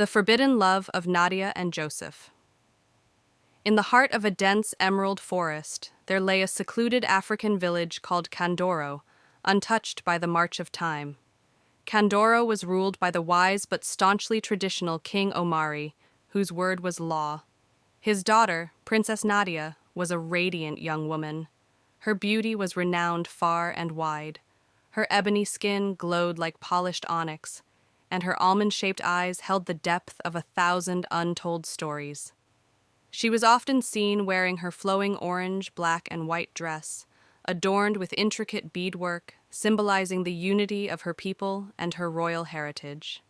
The Forbidden Love of Nadia and Joseph. In the heart of a dense emerald forest, there lay a secluded African village called Kandoro, untouched by the march of time. Kandoro was ruled by the wise but staunchly traditional King Omari, whose word was law. His daughter, Princess Nadia, was a radiant young woman. Her beauty was renowned far and wide. Her ebony skin glowed like polished onyx, and her almond-shaped eyes held the depth of 1,000 untold stories. She was often seen wearing her flowing orange, black, and white dress, adorned with intricate beadwork, symbolizing the unity of her people and her royal heritage.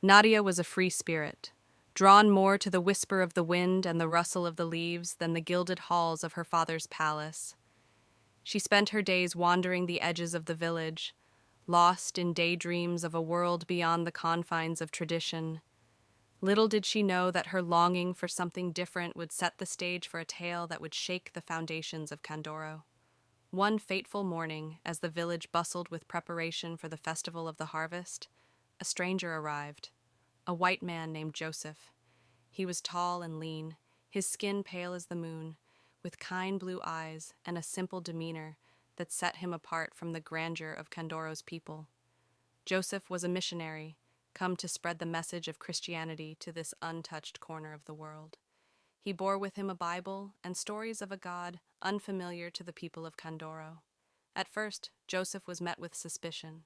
Nadia was a free spirit, drawn more to the whisper of the wind and the rustle of the leaves than the gilded halls of her father's palace. She spent her days wandering the edges of the village, lost in daydreams of a world beyond the confines of tradition. Little did she know that her longing for something different would set the stage for a tale that would shake the foundations of Kandoro. One fateful morning, as the village bustled with preparation for the festival of the harvest, a stranger arrived, a white man named Joseph. He was tall and lean, his skin pale as the moon, with kind blue eyes and a simple demeanor that set him apart from the grandeur of Kandoro's people. Joseph was a missionary, come to spread the message of Christianity to this untouched corner of the world. He bore with him a Bible and stories of a God unfamiliar to the people of Kandoro. At first, Joseph was met with suspicion.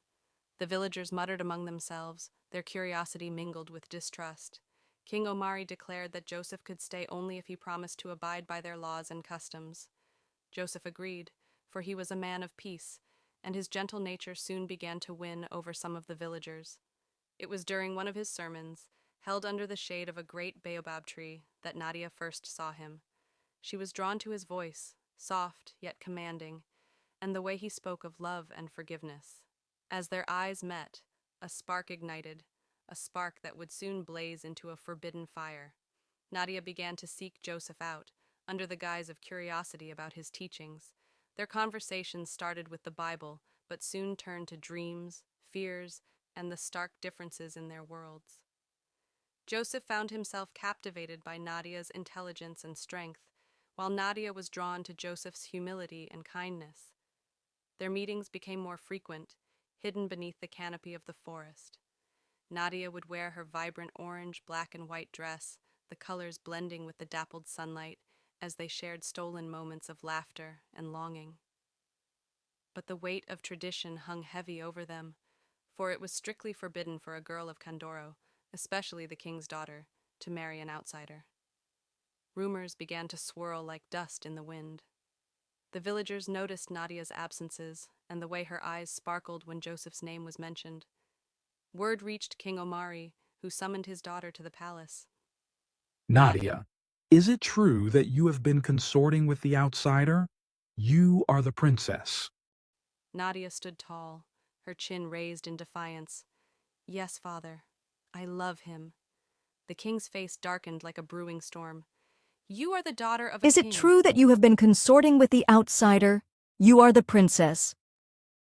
The villagers muttered among themselves, their curiosity mingled with distrust. King Omari declared that Joseph could stay only if he promised to abide by their laws and customs. Joseph agreed, for he was a man of peace, and his gentle nature soon began to win over some of the villagers. It was during one of his sermons, held under the shade of a great baobab tree, that Nadia first saw him. She was drawn to his voice, soft yet commanding, and the way he spoke of love and forgiveness. As their eyes met, a spark ignited, a spark that would soon blaze into a forbidden fire. Nadia began to seek Joseph out, under the guise of curiosity about his teachings. Their conversation started with the Bible, but soon turned to dreams, fears, and the stark differences in their worlds. Joseph found himself captivated by Nadia's intelligence and strength, while Nadia was drawn to Joseph's humility and kindness. Their meetings became more frequent, hidden beneath the canopy of the forest. Nadia would wear her vibrant orange, black, and white dress, the colors blending with the dappled sunlight, as they shared stolen moments of laughter and longing. But the weight of tradition hung heavy over them, for it was strictly forbidden for a girl of Kandoro, especially the king's daughter, to marry an outsider. Rumors began to swirl like dust in the wind. The villagers noticed Nadia's absences and the way her eyes sparkled when Joseph's name was mentioned. Word reached King Omari, who summoned his daughter to the palace. Nadia, is it true that you have been consorting with the outsider? You are the princess. Nadia stood tall, her chin raised in defiance. Yes, father, I love him. The king's face darkened like a brewing storm. You are the daughter of a Is it king. true that you have been consorting with the outsider? You are the princess.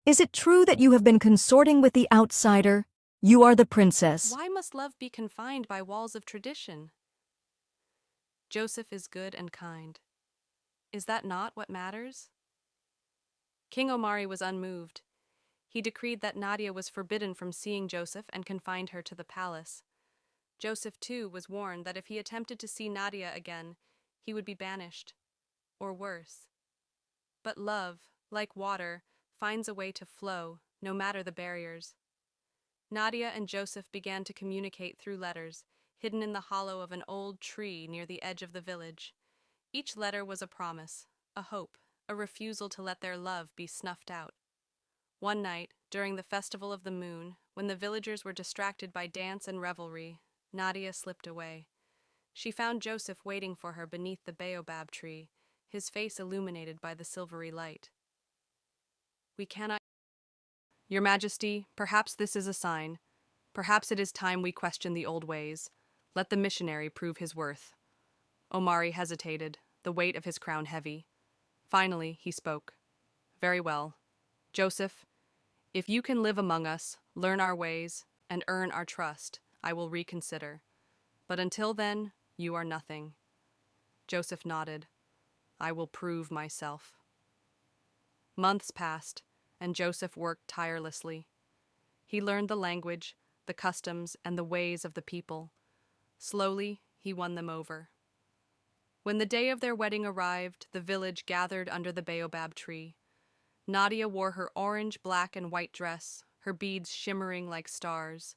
Is it true that you have been consorting with the outsider? You are the princess. Why must love be confined by walls of tradition? Joseph is good and kind. Is that not what matters? King Omari was unmoved. He decreed that Nadia was forbidden from seeing Joseph and confined her to the palace. Joseph, too, was warned that if he attempted to see Nadia again, he would be banished, or worse. But love, like water, finds a way to flow, no matter the barriers. Nadia and Joseph began to communicate through letters, hidden in the hollow of an old tree near the edge of the village. Each letter was a promise, a hope, a refusal to let their love be snuffed out. One night, during the festival of the moon, when the villagers were distracted by dance and revelry, Nadia slipped away. She found Joseph waiting for her beneath the baobab tree, his face illuminated by the silvery light. We cannot. Your Majesty, perhaps this is a sign. Perhaps it is time we question the old ways. Let the missionary prove his worth. Omari hesitated, the weight of his crown heavy. Finally, he spoke. Very well. Joseph, if you can live among us, learn our ways, and earn our trust, I will reconsider. But until then, you are nothing. Joseph nodded. I will prove myself. Months passed, and Joseph worked tirelessly. He learned the language, the customs, and the ways of the people. Slowly, he won them over. When the day of their wedding arrived, the village gathered under the baobab tree. Nadia wore her orange, black, and white dress, her beads shimmering like stars.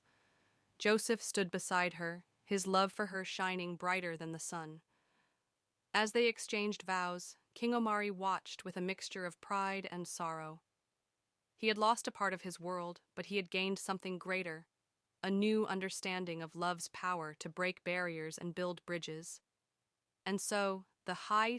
Joseph stood beside her, his love for her shining brighter than the sun. As they exchanged vows, King Omari watched with a mixture of pride and sorrow. He had lost a part of his world, but he had gained something greater, a new understanding of love's power to break barriers and build bridges. And so, the high